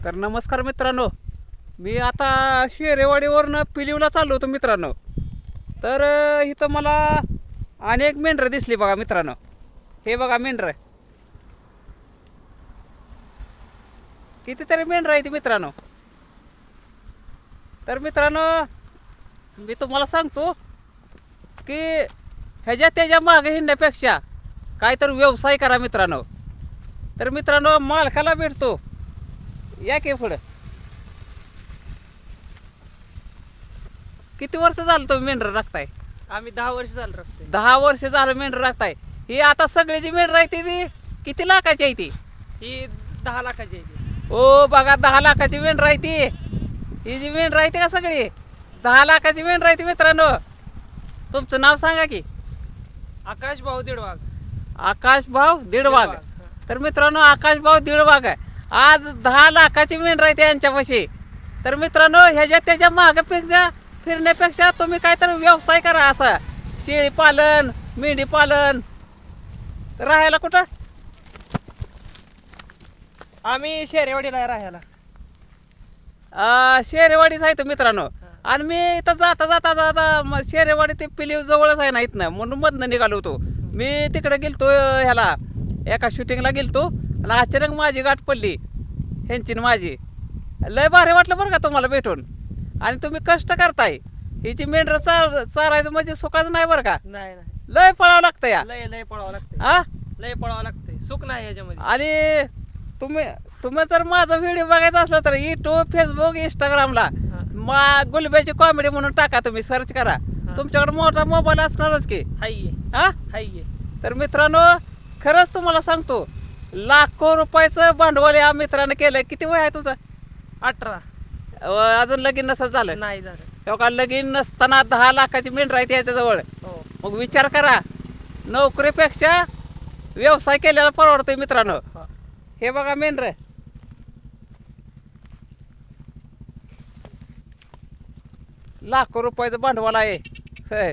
तर नमस्कार मित्रांनो, मी आता शेरेवाडीवरनं पिलीवला चाललो होतो मित्रांनो. तर इथं मला अनेक मेंढरं दिसली बघा मित्रांनो. हे बघा मेंढरं, कितीतरी मेंढरं आहे ती मित्रांनो. तर मित्रांनो मी तुम्हाला सांगतो की ह्याच्या त्याच्या मागे हिंडण्यापेक्षा काहीतरी व्यवसाय करा मित्रांनो. तर मित्रांनो मालकाला भेटतो, या की पुढं. किती वर्ष झालं तुम्ही मेंढर राखताय? आम्ही 10 वर्ष झालं राखतोय. 10 वर्ष झालं मेंढर राखताय. ही आता सगळी जी मेंढर आहे ती किती लाखाची आहे ती? ही 10 लाखाची आहे ती. ओ बघा 10 लाखाची मेंढर आहे ती. ही जी मेंढर आहे ती का सगळी 10 लाखाची मेंढर आहे ती मित्रांनो. तुमचं नाव सांगा की. आकाश भाऊ दीडवाघ. आकाश भाऊ दीडवाघ. तर मित्रांनो आकाश भाऊ दीडवाघ आहे. आज 10 लाखाची मेंढर आहे यांच्यापाशी. तर मित्रांनो ह्याच्या त्याच्या मागं फिरण्यापेक्षा तुम्ही काहीतरी व्यवसाय करा, असा शेळी पालन, मेंढी पालन. राहायला कुठं? आम्ही शेरेवाडीला राहायला. शेरेवाडीच आहे तर मित्रांनो. आणि मी इथं जाता शेरेवाडी ते पिलीव जवळच आहे ना इथनं, म्हणून मधनं निघालो होतो. मी तिकडे गेलतो ह्याला एका शूटिंगला गेलतो आणि अचानक माझी गाठ पडली ह्यांची न माझी. लय भारी वाटलं बरं का तुम्हाला भेटून. आणि तुम्ही कष्ट करताय. हिची मेंढरं चारायचं म्हणजे सुखाचं नाही बरं का. नाही नाही, लय पळावं लागतं या. लय पळावं लागतंय. हा, लय पळावं लागतंय, सुख नाही याच्यामध्ये. आणि तुम्ही जर माझा व्हिडिओ बघायचा असला तर यूट्यूब, फेसबुक, इंस्टाग्रामला गुलब्याची कॉमेडी म्हणून टाका, तुम्ही सर्च करा. तुमच्याकडे मोठा मोबाईल असणारच की. हाय हा, हाय. तर मित्रांनो खरंच तुम्हाला सांगतो, लाखो रुपयाचं भांडवल या मित्रानं केलं. किती वय आहे तुझं? 18. अजून लगीन नसत झालं? नाही झालं. तेव्हा लगीन नसताना 10 लाखाची मेंढर आहे त्याच्याजवळ. हो. मग विचार करा, नोकरीपेक्षा व्यवसाय केलेला परवडतोय मित्रांनो. हे बघा मेंढर, लाखो रुपयाचं भांडवल आहे. होय.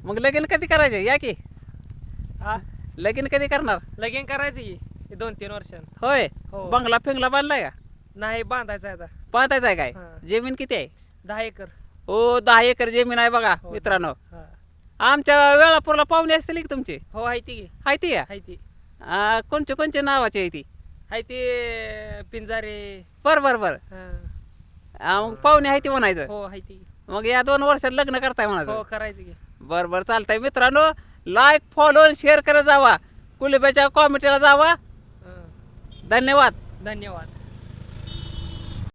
मग लगीन कधी करायचे? या की. हा, लगीन कधी करणार? लगीन करायचं की 2-3 वर्षांनी. होय. हो. बंगला फिंगला बांधलाय का? नाही, बांधायचं आहे आता. बांधायचं आहे काय? हा. जमीन किती आहे? 10 एकर. ओ 10 एकर जमीन आहे बघा हो. मित्रांनो. हा. आमच्या वेळापूरला पाहुणे असतील की तुमचे? हो, हाय ती. आहे ती या? हाय ती. कोणचे नावाची आहे ती? हाय ती पिंजारे. बर. हा. मग पाहुणे आहे ती म्हणायचं. हो, हाय ती. मग या 2 वर्षात लग्न करताय हो, म्हणायचं. करायचं की. बरं चालतंय मित्रांनो. लाईक, फॉलो, शेअर करत जावा. कुलब्याच्या कॉमेंटला जावा. हा. धन्यवाद. धन्यवाद.